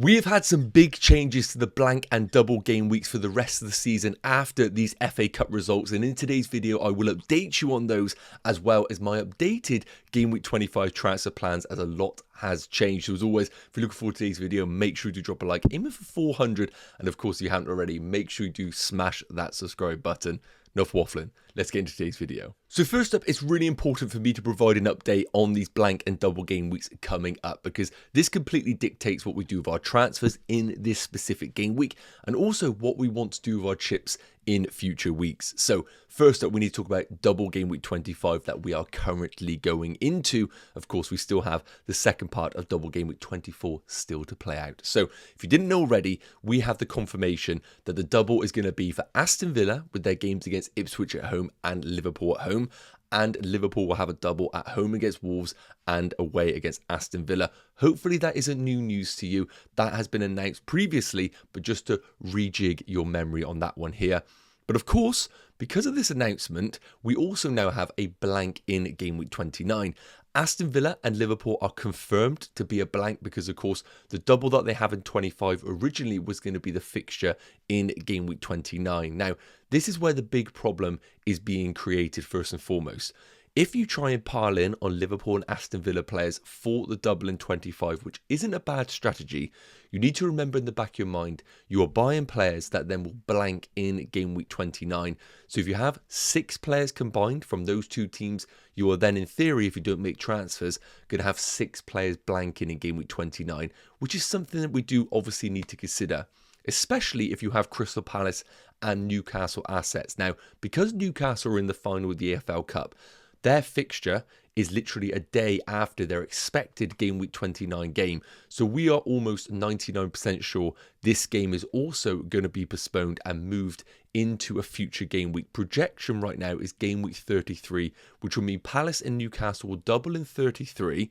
We have had some big changes to the blank and double game weeks for the rest of the season after these FA Cup results, and in today's video I will update you on those as well as my updated game week 25 transfer plans, as a lot has changed. So as always, if you're looking forward to today's video, make sure to drop a like, aim for 400, and of course if you haven't already, make sure you do smash that subscribe button. Enough waffling, let's get into today's video. So first up, it's really important for me to provide an update on these blank and double game weeks coming up, because this completely dictates what we do with our transfers in this specific game week, and also what we want to do with our chips in future weeks. So first up, we need to talk about double game week 25 that we are currently going into. Of course, we still have the second part of double game week 24 still to play out. So if you didn't know already, we have the confirmation that the double is going to be for Aston Villa with their games against Ipswich at home and Liverpool at home. And Liverpool will have a double at home against Wolves and away against Aston Villa. Hopefully that isn't new news to you. That has been announced previously, but just to rejig your memory on that one here. But of course, because of this announcement, we also now have a blank in game week 29. Aston Villa and Liverpool are confirmed to be a blank because, of course, the double that they have in 25 originally was going to be the fixture in game week 29. Now, this is where the big problem is being created first and foremost. If you try and pile in on Liverpool and Aston Villa players for the double in 25, which isn't a bad strategy, you need to remember in the back of your mind, you are buying players that then will blank in game week 29. So if you have 6 players combined from those two teams, you are then, in theory, if you don't make transfers, going to have 6 players blanking in game week 29, which is something that we do obviously need to consider, especially if you have Crystal Palace and Newcastle assets. Now, because Newcastle are in the final of the EFL Cup, their fixture is literally a day after their expected game week 29 game. So we are almost 99% sure this game is also going to be postponed and moved into a future game week. Projection right now is game week 33, which will mean Palace and Newcastle will double in 33,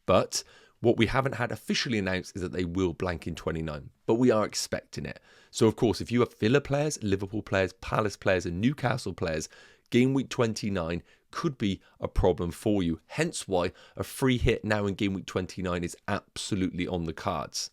but what we haven't had officially announced is that they will blank in 29, but we are expecting it. So of course, if you have Villa players, Liverpool players, Palace players and Newcastle players, game week 29 could be a problem for you. Hence why a free hit now in game week 29 is absolutely on the cards.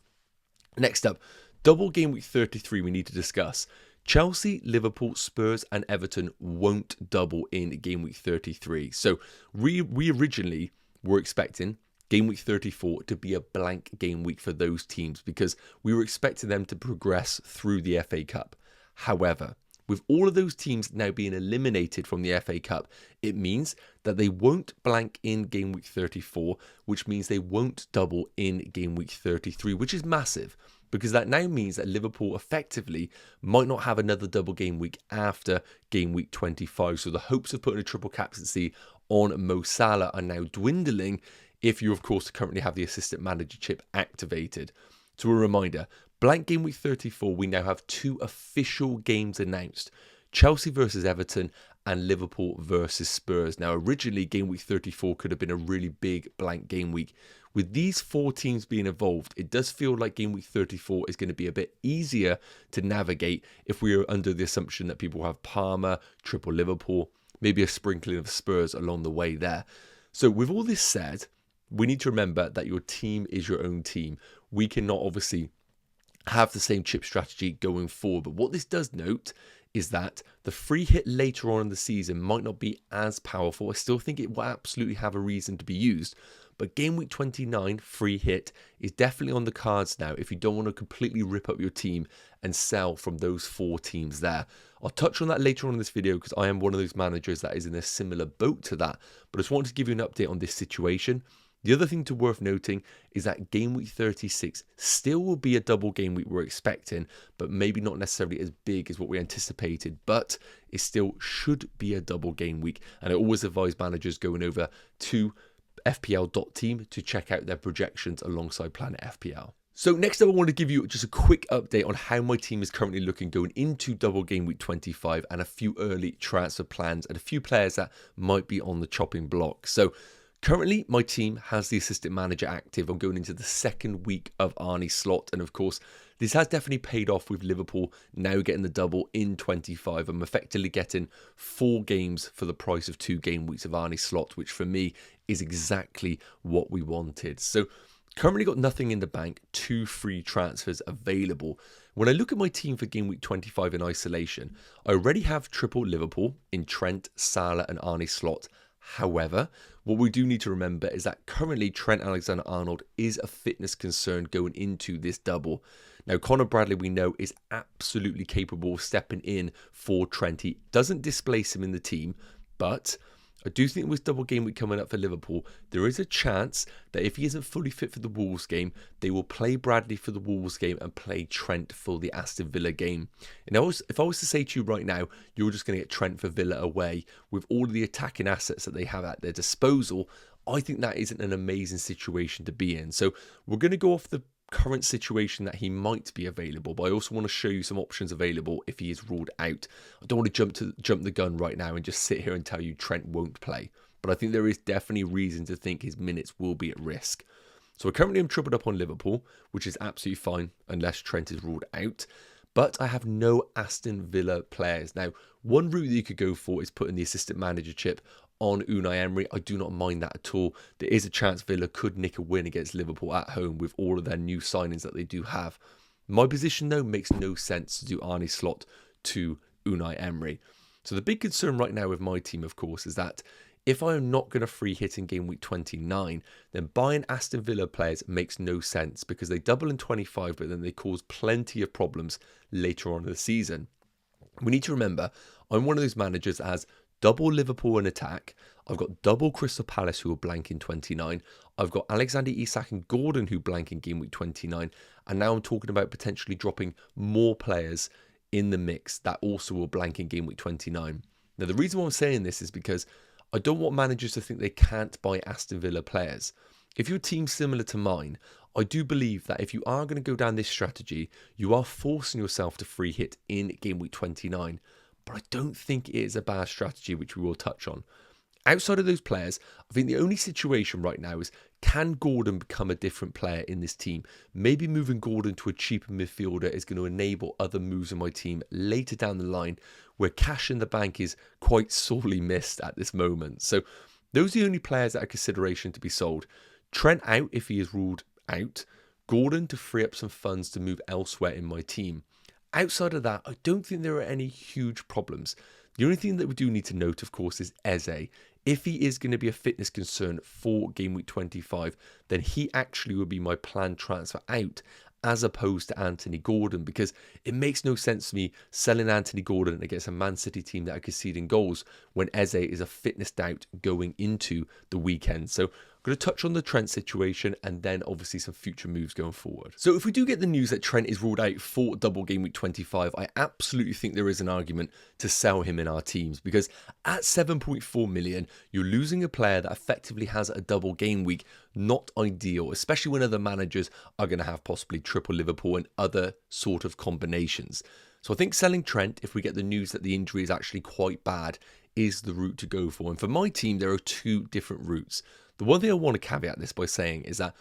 Next up, double game week 33 we need to discuss. Chelsea, Liverpool, Spurs and Everton won't double in game week 33. So we originally were expecting game week 34 to be a blank game week for those teams because we were expecting them to progress through the FA Cup. However, with all of those teams now being eliminated from the FA Cup, it means that they won't blank in game week 34, which means they won't double in game week 33, which is massive, because that now means that Liverpool effectively might not have another double game week after game week 25. So the hopes of putting a triple captaincy on Mo Salah are now dwindling if you, of course, currently have the assistant manager chip activated. So a reminder, blank game week 34, we now have 2 official games announced. Chelsea versus Everton and Liverpool versus Spurs. Now, originally, game week 34 could have been a really big blank game week. With these 4 teams being involved, it does feel like game week 34 is going to be a bit easier to navigate if we are under the assumption that people have Parma, triple Liverpool, maybe a sprinkling of Spurs along the way there. So with all this said, we need to remember that your team is your own team. We cannot obviously have the same chip strategy going forward. But what this does note is that the free hit later on in the season might not be as powerful. I still think it will absolutely have a reason to be used. But game week 29 free hit is definitely on the cards now if you don't want to completely rip up your team and sell from those 4 teams there. I'll touch on that later on in this video because I am one of those managers that is in a similar boat to that. But I just wanted to give you an update on this situation. The other thing worth noting is that game week 36 still will be a double game week we're expecting, but maybe not necessarily as big as what we anticipated, but it still should be a double game week. And I always advise managers going over to fpl.team to check out their projections alongside Planet FPL. So next up, I want to give you just a quick update on how my team is currently looking going into double game week 25 and a few early transfer plans and a few players that might be on the chopping block. So currently, my team has the assistant manager active. I'm going into the 2nd week of Arne Slot. And of course, this has definitely paid off with Liverpool now getting the double in 25. I'm effectively getting 4 games for the price of 2 game weeks of Arne Slot, which for me is exactly what we wanted. So Currently got nothing in the bank, 2 free transfers available. When I look at my team for game week 25 in isolation, I already have triple Liverpool in Trent, Salah and Arne Slot. However, what we do need to remember is that currently Trent Alexander-Arnold is a fitness concern going into this double. Now, Conor Bradley, we know, is absolutely capable of stepping in for Trent. He doesn't displace him in the team, but I do think with double game week coming up for Liverpool, there is a chance that if he isn't fully fit for the Wolves game, they will play Bradley for the Wolves game and play Trent for the Aston Villa game. And if I was to say to you right now, you're just going to get Trent for Villa away with all of the attacking assets that they have at their disposal, I think that isn't an amazing situation to be in. So we're going to go off the current situation that he might be available, but I also want to show you some options available if he is ruled out. I don't want to jump the gun right now and just sit here and tell you Trent won't play, but I think there is definitely reason to think his minutes will be at risk. So currently I'm tripled up on Liverpool, which is absolutely fine unless Trent is ruled out. But I have no Aston Villa players. Now, one route that you could go for is putting the assistant manager chip on Unai Emery. I do not mind that at all. There is a chance Villa could nick a win against Liverpool at home with all of their new signings that they do have. My position, though, makes no sense to do Arne Slot to Unai Emery. So the big concern right now with my team, of course, is that if I am not going to free hit in game week 29, then buying Aston Villa players makes no sense because they double in 25, but then they cause plenty of problems later on in the season. We need to remember, I'm one of those managers that has double Liverpool in attack. I've got double Crystal Palace who will blank in 29. I've got Alexander Isak and Gordon who blank in game week 29. And now I'm talking about potentially dropping more players in the mix that also will blank in game week 29. Now, the reason why I'm saying this is because I don't want managers to think they can't buy Aston Villa players. If your team's similar to mine, I do believe that if you are going to go down this strategy, you are forcing yourself to free hit in game week 29. But I don't think it is a bad strategy, which we will touch on. Outside of those players, I think the only situation right now is, can Gordon become a different player in this team? Maybe moving Gordon to a cheaper midfielder is going to enable other moves in my team later down the line where cash in the bank is quite sorely missed at this moment. So those are the only players that are consideration to be sold. Trent out if he is ruled out. Gordon to free up some funds to move elsewhere in my team. Outside of that, I don't think there are any huge problems. The only thing that we do need to note, of course, is Eze. If he is going to be a fitness concern for game week 25, then he actually would be my planned transfer out as opposed to Anthony Gordon, because it makes no sense to me selling Anthony Gordon against a Man City team that are conceding goals when Eze is a fitness doubt going into the weekend. So I'm going to touch on the Trent situation and then obviously some future moves going forward. So if we do get the news that Trent is ruled out for double game week 25, I absolutely think there is an argument to sell him in our teams, because at 7.4 million, you're losing a player that effectively has a double game week. Not ideal, especially when other managers are going to have possibly triple Liverpool and other sort of combinations. So I think selling Trent, if we get the news that the injury is actually quite bad, is the route to go for. And for my team, there are two different routes. The one thing I want to caveat this by saying is that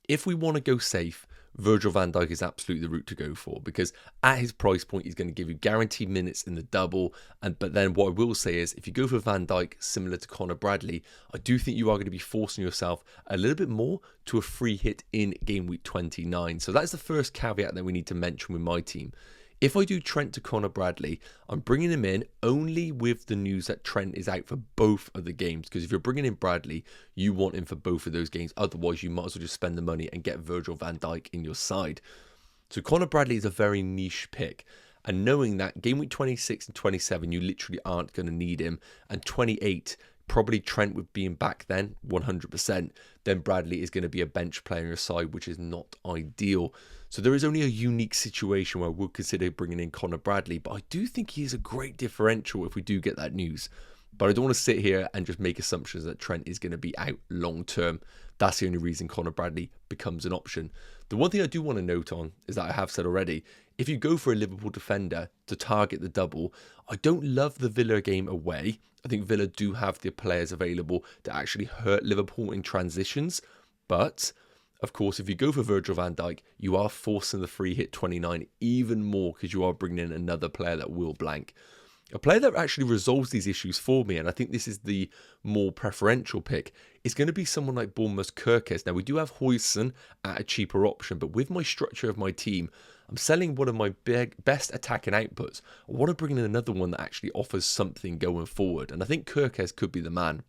if we want to go safe, Virgil van Dijk is absolutely the route to go for, because at his price point, he's going to give you guaranteed minutes in the double. But then what I will say is, if you go for Van Dijk, similar to Conor Bradley, I do think you are going to be forcing yourself a little bit more to a free hit in game week 29. So that's the first caveat that we need to mention with my team. If I do Trent to Conor Bradley, I'm bringing him in only with the news that Trent is out for both of the games. Because if you're bringing in Bradley, you want him for both of those games. Otherwise, you might as well just spend the money and get Virgil van Dijk in your side. So Conor Bradley is a very niche pick. And knowing that game week 26 and 27, you literally aren't going to need him. And 28, probably Trent with being back then, 100%. Then Bradley is going to be a bench player on your side, which is not ideal. So there is only a unique situation where I would consider bringing in Conor Bradley, but I do think he is a great differential if we do get that news. But I don't want to sit here and just make assumptions that Trent is going to be out long term. That's the only reason Conor Bradley becomes an option. The one thing I do want to note on is that I have said already, if you go for a Liverpool defender to target the double, I don't love the Villa game away. I think Villa do have the players available to actually hurt Liverpool in transitions. But of course, if you go for Virgil van Dijk, you are forcing the free hit 29 even more because you are bringing in another player that will blank. A player that actually resolves these issues for me, and I think this is the more preferential pick, is going to be someone like Bournemouth's Kirkes. Now, we do have Huijsen at a cheaper option, but with my structure of my team, I'm selling one of my best attacking outputs. I want to bring in another one that actually offers something going forward, and I think Kirkes could be the man.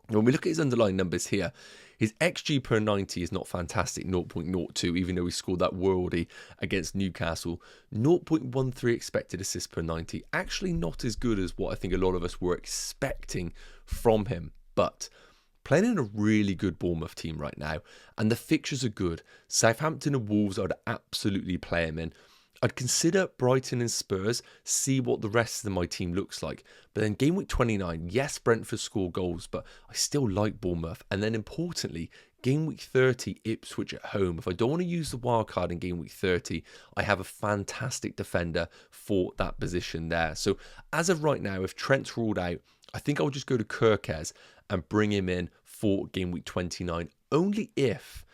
When we look at his underlying numbers here, his XG per 90 is not fantastic, 0.02, even though he scored that worldie against Newcastle. 0.13 expected assists per 90, actually not as good as what I think a lot of us were expecting from him. But playing in a really good Bournemouth team right now, and the fixtures are good. Southampton and Wolves, I'd absolutely play him in. I'd consider Brighton and Spurs, see what the rest of my team looks like. But then game week 29, yes, Brentford score goals, but I still like Bournemouth. And then importantly, game week 30, Ipswich at home. If I don't want to use the wild card in game week 30, I have a fantastic defender for that position there. So as of right now, if Trent's ruled out, I think I'll just go to Kirkes and bring him in for game week 29, only if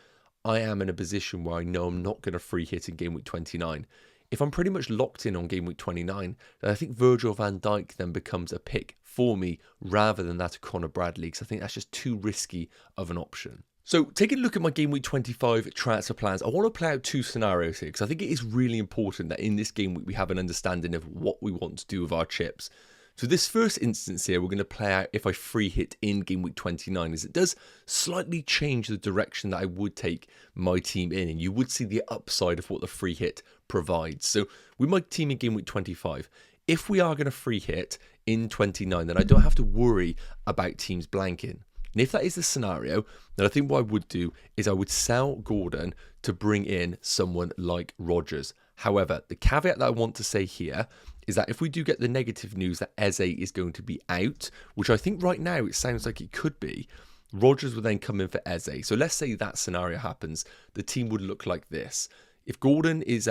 I am in a position where I know I'm not going to free hit in game week 29. If I'm pretty much locked in on game week 29, then I think Virgil van Dijk then becomes a pick for me rather than that of Connor Bradley, because I think that's just too risky of an option. So taking a look at my game week 25 transfer plans, I want to play out two scenarios here because I think it is really important that in this game week we have an understanding of what we want to do with our chips. So this first instance here, we're going to play out if I free hit in game week 29, as it does slightly change the direction that I would take my team in, and you would see the upside of what the free hit provides. So with my team in game week 25, if we are going to free hit in 29, then I don't have to worry about teams blanking. And if that is the scenario, then I think what I would do is I would sell Gordon to bring in someone like Rodgers. However, the caveat that I want to say here is that if we do get the negative news that Eze is going to be out, which I think right now it sounds like it could be, Rodgers would then come in for Eze. So let's say that scenario happens, the team would look like this. If Gordon is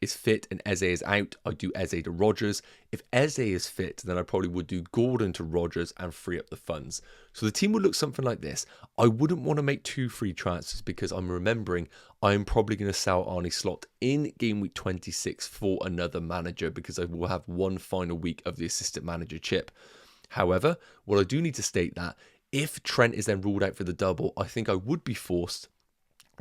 fit and Eze is out, I do Eze to Rodgers. If Eze is fit, then I probably would do Gordon to Rodgers and free up the funds. So the team would look something like this. I wouldn't want to make two free transfers because I'm remembering I'm probably going to sell Arne Slot in game week 26 for another manager because I will have one final week of the assistant manager chip. However, what I do need to state that if Trent is then ruled out for the double, I think I would be forced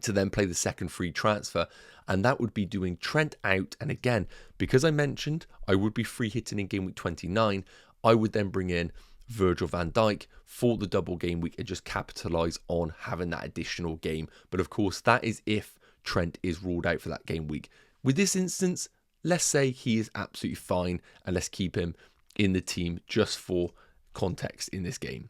to then play the second free transfer, and that would be doing Trent out. And again, because I mentioned I would be free hitting in game week 29, I would then bring in Virgil van Dijk for the double game week and just capitalise on having that additional game. But of course, that is if Trent is ruled out for that game week. With this instance, let's say he is absolutely fine and let's keep him in the team just for context in this game.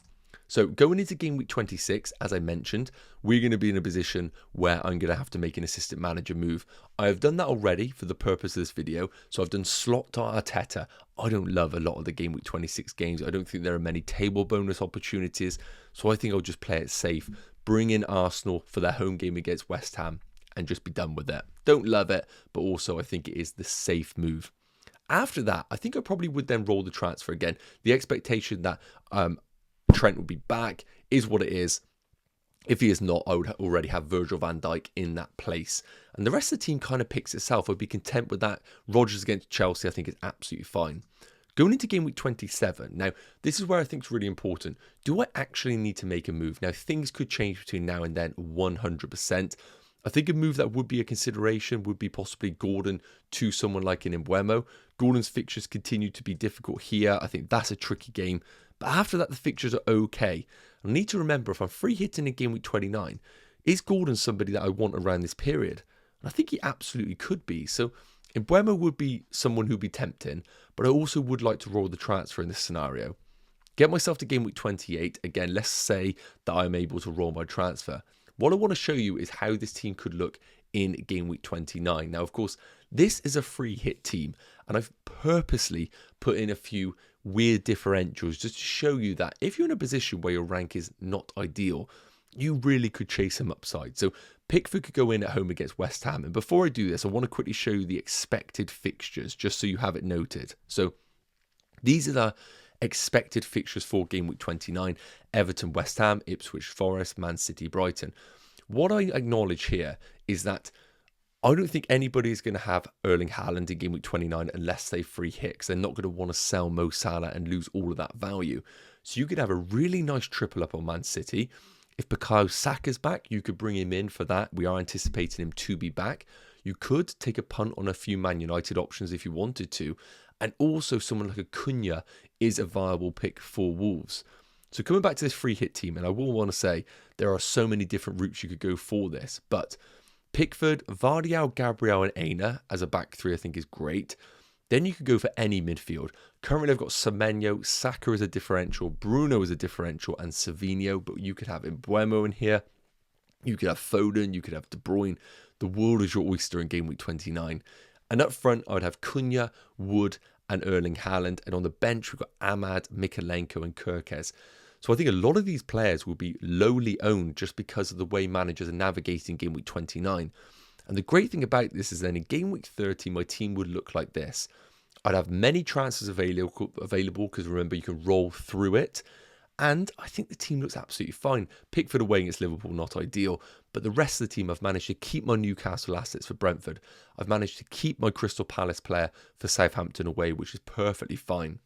So going into game week 26, as I mentioned, we're going to be in a position where I'm going to have to make an assistant manager move. I have done that already for the purpose of this video. So I've done Slot to Arteta. I don't love a lot of the game week 26 games. I don't think there are many table bonus opportunities. So I think I'll just play it safe, bring in Arsenal for their home game against West Ham and just be done with it. Don't love it, but also I think it is the safe move. After that, I think I probably would then roll the transfer again. The expectation that Trent will be back is what it is. If he is not, I would already have Virgil van Dijk in that place. And the rest of the team kind of picks itself. I'd be content with that. Rodgers against Chelsea, I think, is absolutely fine. Going into game week 27, now, this is where I think it's really important. Do I actually need to make a move? Now, things could change between now and then, 100%. I think a move that would be a consideration would be possibly Gordon to someone like an Mbeumo. Gordon's fixtures continue to be difficult here. I think that's a tricky game. But after that, the fixtures are okay. I need to remember, if I'm free hitting in game week 29, is Gordon somebody that I want around this period? And I think he absolutely could be. So Mbeumo would be someone who'd be tempting, but I also would like to roll the transfer in this scenario. Get myself to game week 28. Again, let's say that I'm able to roll my transfer. What I want to show you is how this team could look in game week 29. Now, of course, this is a free hit team, and I've purposely put in a few weird differentials just to show you that if you're in a position where your rank is not ideal, you really could chase some upside. So Pickford could go in at home against West Ham. And before I do this, I want to quickly show you the expected fixtures just so you have it noted. So these are the expected fixtures for game week 29: Everton, West Ham, Ipswich, Forest, Man City, Brighton. What I acknowledge here is that I don't think anybody is going to have Erling Haaland in game week 29 unless they free hit, because they're not going to want to sell Mo Salah and lose all of that value. So you could have a really nice triple up on Man City. If Bukayo Saka's back, you could bring him in for that. We are anticipating him to be back. You could take a punt on a few Man United options if you wanted to. And also someone like Acuna is a viable pick for Wolves. So coming back to this free hit team, and I will want to say there are so many different routes you could go for this, but Pickford, Vardial, Gabriel and Aina as a back three I think is great. Then you could go for any midfield. Currently I've got Semenyo, Saka as a differential, Bruno as a differential and Savinho, but you could have Mbeumo in here. You could have Foden, you could have De Bruyne. The world is your oyster in game week 29. And up front I would have Cunha, Wood and Erling Haaland. And on the bench we've got Ahmad, Mikalenko and Kirkes. So I think a lot of these players will be lowly owned just because of the way managers are navigating game week 29. And the great thing about this is then in game week 30, my team would look like this. I'd have many transfers available because remember, you can roll through it. And I think the team looks absolutely fine. Pickford away against Liverpool, not ideal. But the rest of the team, I've managed to keep my Newcastle assets for Brentford. I've managed to keep my Crystal Palace player for Southampton away, which is perfectly fine.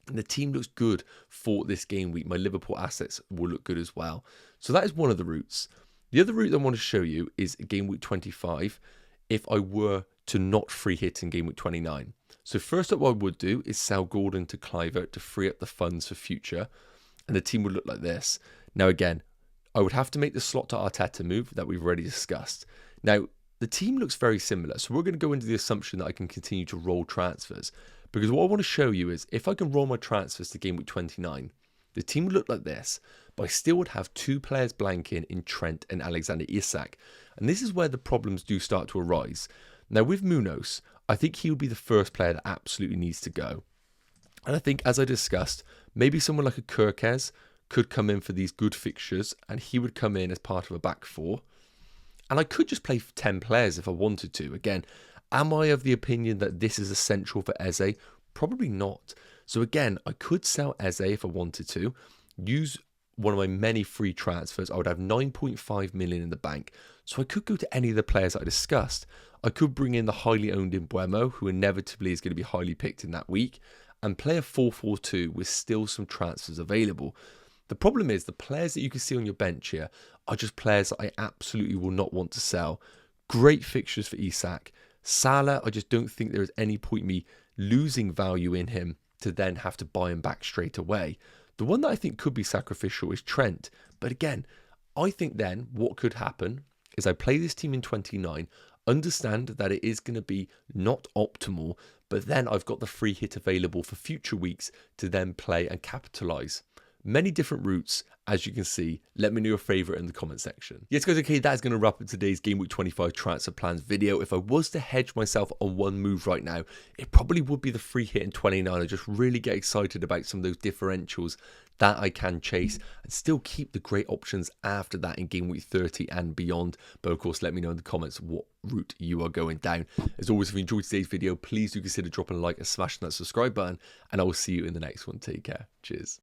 And the team looks good for this game week. My Liverpool assets will look good as well. So that is one of the routes. The other route I want to show you is game week 25 if I were to not free hit in game week 29. So first up what I would do is sell Gordon to Kluivert to free up the funds for future. And the team would look like this. Now again, I would have to make the slot to Arteta move that we've already discussed. Now, the team looks very similar. So we're going to go into the assumption that I can continue to roll transfers. Because what I want to show you is if I can roll my transfers to game week 29, the team would look like this, but I still would have two players blanking in Trent and Alexander Isak. And this is where the problems do start to arise. Now with Munoz, I think he would be the first player that absolutely needs to go. And I think, as I discussed, maybe someone like a Kirkes could come in for these good fixtures and he would come in as part of a back four. And I could just play 10 players if I wanted to. Again, am I of the opinion that this is essential for Eze? Probably not. So again, I could sell Eze if I wanted to, use one of my many free transfers. I would have 9.5 million in the bank. So I could go to any of the players I discussed. I could bring in the highly owned Mbeumo, who inevitably is going to be highly picked in that week, and play a 4-4-2 with still some transfers available. The problem is the players that you can see on your bench here are just players that I absolutely will not want to sell. Great fixtures for Isak. Salah, I just don't think there is any point me losing value in him to then have to buy him back straight away. The one that I think could be sacrificial is Trent. But again, I think then what could happen is I play this team in 29, understand that it is going to be not optimal, but then I've got the free hit available for future weeks to then play and capitalise. Many different routes, as you can see. Let me know your favourite in the comment section. Yes guys, okay, that is going to wrap up today's Game Week 25 transfer plans video. If I was to hedge myself on one move right now, it probably would be the free hit in 29. I just really get excited about some of those differentials that I can chase and still keep the great options after that in Game Week 30 and beyond. But of course, let me know in the comments what route you are going down. As always, if you enjoyed today's video, please do consider dropping a like and smashing that subscribe button, and I will see you in the next one. Take care. Cheers.